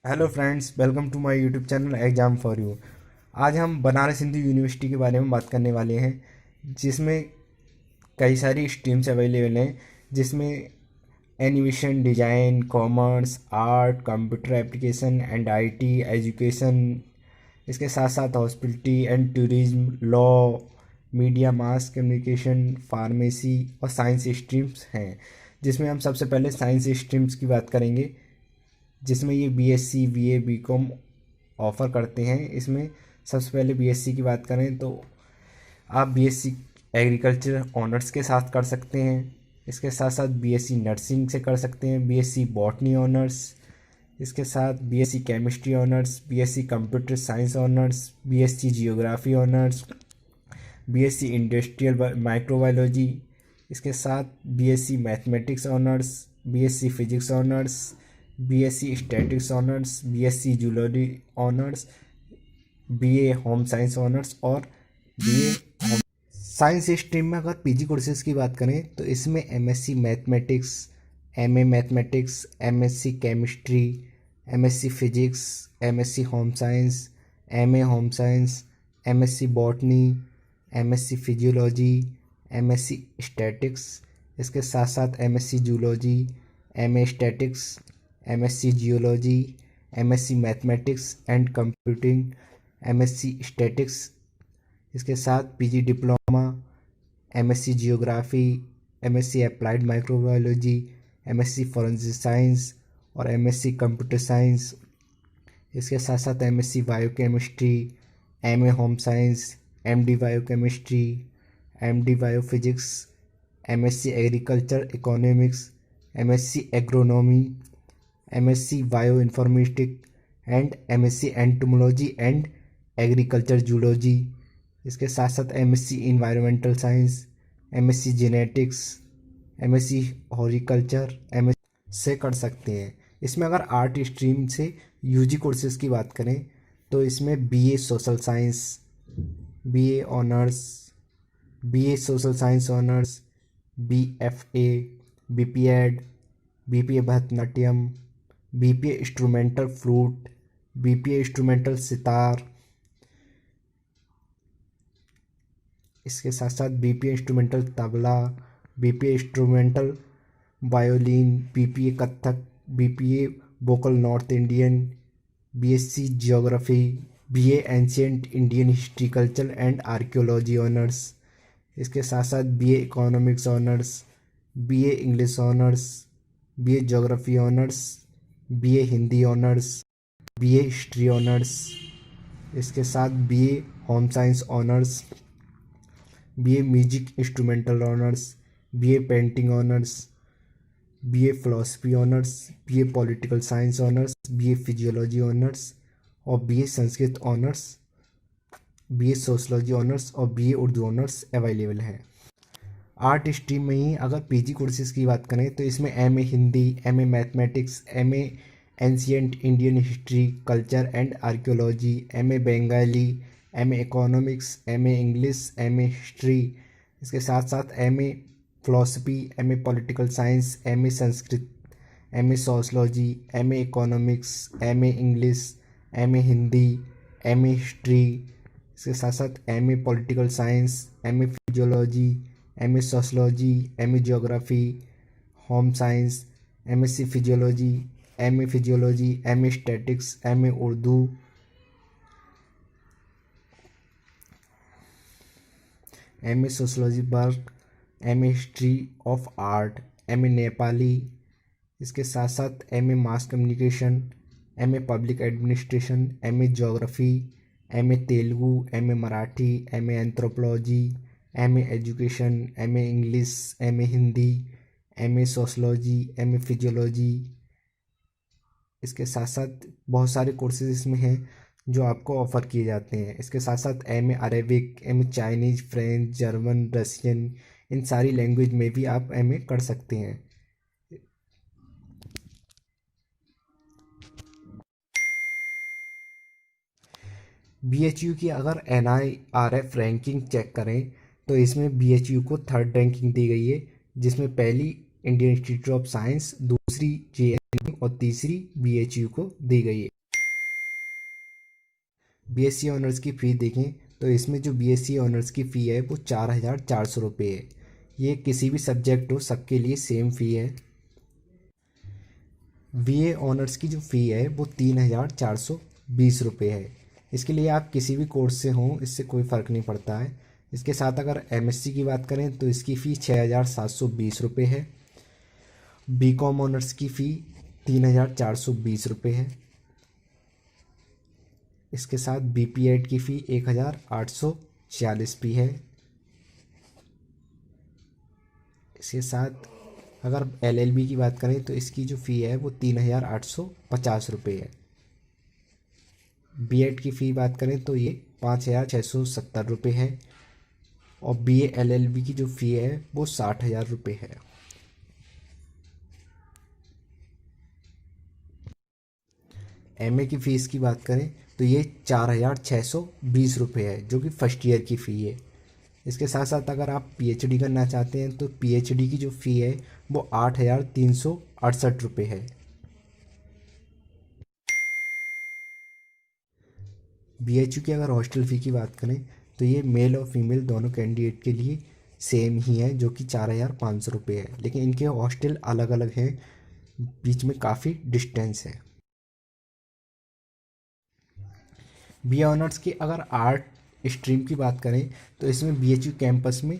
Hello friends, welcome to my YouTube channel exam for you. आज हम Banaras Hindu university के बारे में बात करने वाले हैं, जिसमें कई सारी स्ट्रीम्स अवेलेबल हैं, जिसमें animation, design, commerce, art, computer application and IT, education, इसके साथ साथ hospitality and tourism, law, media, mass communication, pharmacy और साइंस स्ट्रीम्स हैं। जिसमें हम सबसे पहले साइंस स्ट्रीम्स की बात करेंगे, जिसमें ये बीएससी, बीए, बीकॉम ऑफ़र करते हैं। इसमें सबसे पहले बीएससी की बात करें तो आप बीएससी एग्रीकल्चर ऑनर्स के साथ कर सकते हैं। इसके साथ साथ बीएससी नर्सिंग से कर सकते हैं, बीएससी बॉटनी ऑनर्स, इसके साथ BSc chemistry honours, BSc computer science honours, BSc geography honours, BSc industrial microbiology, इसके साथ BSc mathematics honours, BSc physics honours, BSc statics honours, BSc zoology honours, BA home science honours और BA science stream में अगर PG courses की बात करें तो इसमें MSc mathematics, MA mathematics, MSc chemistry, MSc physics, MSc home science, MA home science, MSc botany, MSc physiology, MSc statics, इसके साथ साथ MSc zoology, MA statics, MSc geology, MSc mathematics and computing, MSc statics, इसके साथ PG diploma, MSc geography, MSc applied microbiology, MSc forensic science और MSc computer science, इसके साथ साथ MSc biochemistry, MA home science, MD biochemistry, MD biophysics, MSc agriculture economics, MSc agronomy, MSc bio informatic and MSc entomology and agriculture zoology, इसके साथ साथ MSc environmental science, MSc genetics, MSc horticulture MS से कर सकते हैं। इसमें अगर art stream से यूजी कोर्सेज की बात करें तो इसमें BA social science, BA honours, BA social science honours, BFA, BPEd, BPA Bharatanatyam, BPA instrumental flute, BPA instrumental sitar, इसके साथ साथ BPA instrumental tabla, BPA instrumental violin, BPA Kathak, BPA vocal north Indian, BSc geography, BA ancient Indian history culture and archaeology honours, इसके साथ साथ BA economics honours, BA English honours, BA geography honours, BA Hindi honours, BA history honours, इसके साथ BA home science honours, BA music instrumental honours, BA painting honours, BA philosophy honours, BA political science honours, BA physiology honours और BA Sanskrit honours, BA sociology honours और BA Urdu honours available है। Art stream में ही अगर PG courses की बात करें तो इसमें MA Hindi, MA mathematics, MA ancient Indian history culture and archaeology, MA Bengali, MA economics, MA English, MA history, इसके साथ साथ MA philosophy, MA political science, MA Sanskrit, MA sociology, MA economics, MA English, MA Hindi, MA history, इसके साथ साथ MA political science, MA physiology, MA sociology, MA geography, home science, MSc physiology, MA physiology, MA statics, MA Urdu, MA sociology work, MA history of art, MA Nepali, इसके साथ साथ MA mass communication, MA public administration, MA geography, MA Telugu, MA Marathi, MA anthropology, MA education, MA English, MA Hindi, MA sociology, MA physiology, इसके साथ साथ बहुत सारे courses इसमें हैं जो आपको ऑफ़र किए जाते हैं। इसके साथ साथ M A Arabic, M A Chinese, French, German, Russian, इन सारी लैंग्वेज में भी आप एम ए कर सकते हैं। बी एच यू की अगर N I R F ranking check करें तो इसमें बी एच यू को थर्ड रैंकिंग दी गई है, जिसमें पहली इंडियन इंस्टीट्यूट ऑफ साइंस, दूसरी जे और तीसरी BHU को दी गई है। BSc ऑनर्स की फ़ी देखें तो इसमें जो BSc ऑनर्स की फ़ी है वो 4,400 रुपये है। ये किसी भी सब्जेक्ट हो सबके लिए सेम फ़ी है। BA ऑनर्स की जो फ़ी है वो 3,420 रुपये है। इसके लिए आप किसी भी कोर्स से हों, इससे कोई फ़र्क नहीं पड़ता है। इसके साथ अगर MSc की बात करें तो इसकी फ़ी 6,720 रुपये है। BCom ऑनर्स की फ़ी 3,420 रुपये है। इसके साथ BPEd की फ़ी 1,840 भी है। इसके साथ अगर LLB की बात करें तो इसकी जो फ़ी है वो 3,850 रुपये है। BEd की फ़ी बात करें तो ये 5,670 रुपये है और BA LLB की जो फ़ी है वो 60,000 रुपये है। MA की फ़ीस की बात करें तो ये 4,620 रुपये है, जो कि फर्स्ट ईयर की फ़ी है। इसके साथ साथ अगर आप PhD करना चाहते हैं तो PhD की जो फ़ी है वो 8,368 रुपये है। BHU की अगर हॉस्टल फ़ी की बात करें तो ये मेल और फीमेल दोनों कैंडिडेट के लिए सेम ही है, जो कि 4,500 रुपये है, लेकिन इनके हॉस्टल अलग अलग हैं, बीच में काफ़ी डिस्टेंस है। BA ऑनर्स की अगर आर्ट स्ट्रीम की बात करें तो इसमें BHU कैंपस में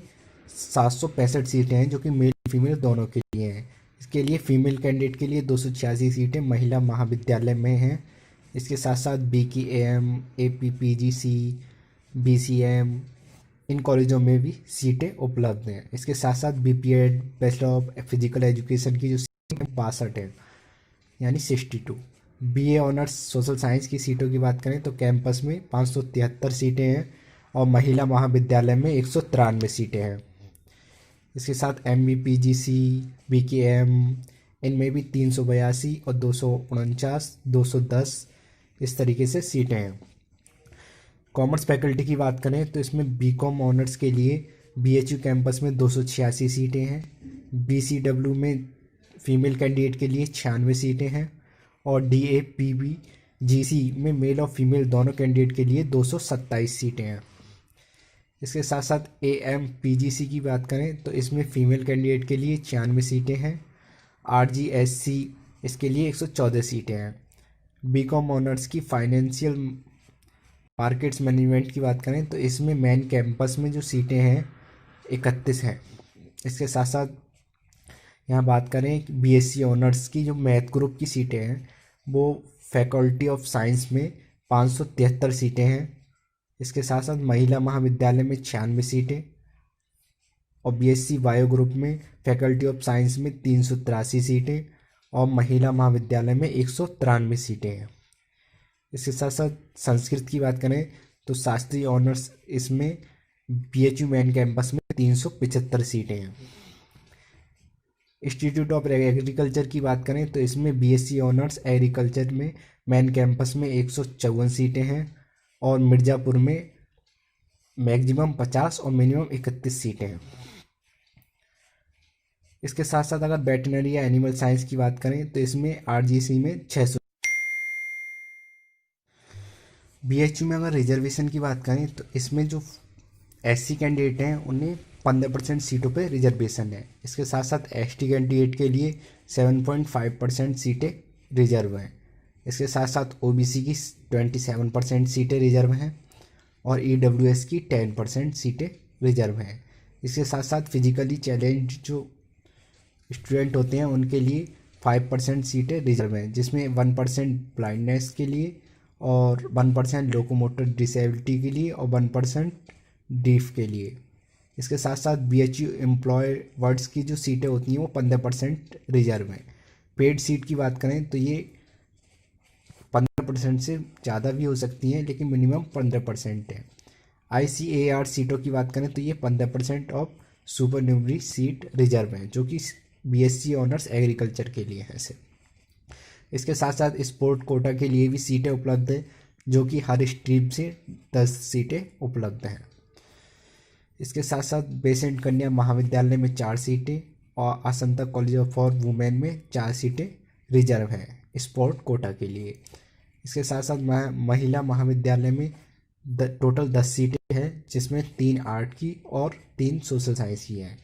765 सीटें हैं, जो कि मेल फीमेल दोनों के लिए हैं। इसके लिए फ़ीमेल कैंडिडेट के लिए 286 सीटें महिला महाविद्यालय में हैं। इसके साथ साथ BKAM, APPGC, BCM इन कॉलेजों में भी सीटें उपलब्ध हैं। इसके साथ साथ BPEd bachelor of physical education की जो सीटें 62 है, यानी 62। BA ऑनर्स सोशल साइंस की सीटों की बात करें तो कैंपस में 573 सीटें हैं और महिला महाविद्यालय में 193 सीटें हैं। इसके साथ MBPGC, BKM इनमें भी 382 और 249, 210 इस तरीके से सीटें हैं। कॉमर्स फैकल्टी की बात करें तो इसमें BCom ऑनर्स के लिए BHU कैंपस में 286 सीटें हैं। BCW में फीमेल कैंडिडेट के लिए 96 सीटें हैं और DAPBGC में मेल और फीमेल दोनों कैंडिडेट के लिए 227 सीटें हैं। इसके साथ साथ AMPGC की बात करें तो इसमें फीमेल कैंडिडेट के लिए 96 सीटें हैं। RGSC इसके लिए 114 सीटें हैं। BCom ऑनर्स की फाइनेंशियल मार्केट्स मैनेजमेंट की बात करें तो इसमें मेन कैंपस में जो सीटें हैं 31 हैं। इसके साथ साथ यहाँ बात करें BSc ऑनर्स की जो मैथ ग्रुप की सीटें हैं वो फैकल्टी ऑफ साइंस में 573 सीटें हैं। इसके साथ साथ महिला महाविद्यालय में 96 सीटें और BSc बायो ग्रुप में फैकल्टी ऑफ साइंस में 383 सीटें और महिला महाविद्यालय में 193 सीटें हैं। इसके साथ साथ संस्कृत की बात करें तो शास्त्री ऑनर्स इसमें BHU मेन कैंपस में 375 सीटें हैं। इंस्टीट्यूट ऑफ एग्रीकल्चर की बात करें तो इसमें BSc ऑनर्स एग्रीकल्चर में मेन कैंपस में 154 सीटें हैं और मिर्ज़ापुर में मैक्सिमम 50 और मिनिमम 31 सीटें हैं। इसके साथ साथ अगर वेटनरी या एनिमल साइंस की बात करें तो इसमें RGC में 600। BHU में अगर रिजर्वेशन की बात करें तो इसमें जो SC कैंडिडेट हैं उन्हें 15% सीटों पर रिजर्वेशन है। इसके साथ साथ ST कैंडिडेट के लिए 7.5% सीटें रिजर्व हैं। इसके साथ साथ OBC की 27% सीटें रिजर्व हैं और EWS की 10% सीटें रिजर्व हैं। इसके साथ साथ फिजिकली चैलेंज जो स्टूडेंट होते हैं उनके लिए 5% सीटें रिजर्व हैं, जिसमें 1% ब्लाइंडनेस के लिए और 1% लोकोमोटर डिसेबिलिटी के लिए और 1% डीफ के लिए। इसके साथ साथ BHU एम्प्लॉय वर्ड्स की जो सीटें होती हैं वो 15% रिजर्व हैं। पेड सीट की बात करें तो ये 15% से ज़्यादा भी हो सकती हैं, लेकिन मिनिमम 15% है। ICAR सीटों की बात करें तो ये 15% ऑफ सुपर न्यूमरी सीट रिजर्व हैं, जो कि BSc ऑनर्स एग्रीकल्चर के लिए हैं सिर्फ। इसके साथ साथ स्पोर्ट कोटा के लिए भी सीटें उपलब्ध हैं, जो कि हर स्ट्रीम से 10 सीटें उपलब्ध हैं। इसके साथ साथ बेसेंट कन्या महाविद्यालय में 4 सीटें और असंता कॉलेज ऑफ फॉर वुमेन में 4 सीटें रिजर्व है स्पोर्ट कोटा के लिए। इसके साथ साथ महिला महाविद्यालय में टोटल 10 सीटें हैं, जिसमें 3 आर्ट की और 3 सोशल साइंस की हैं।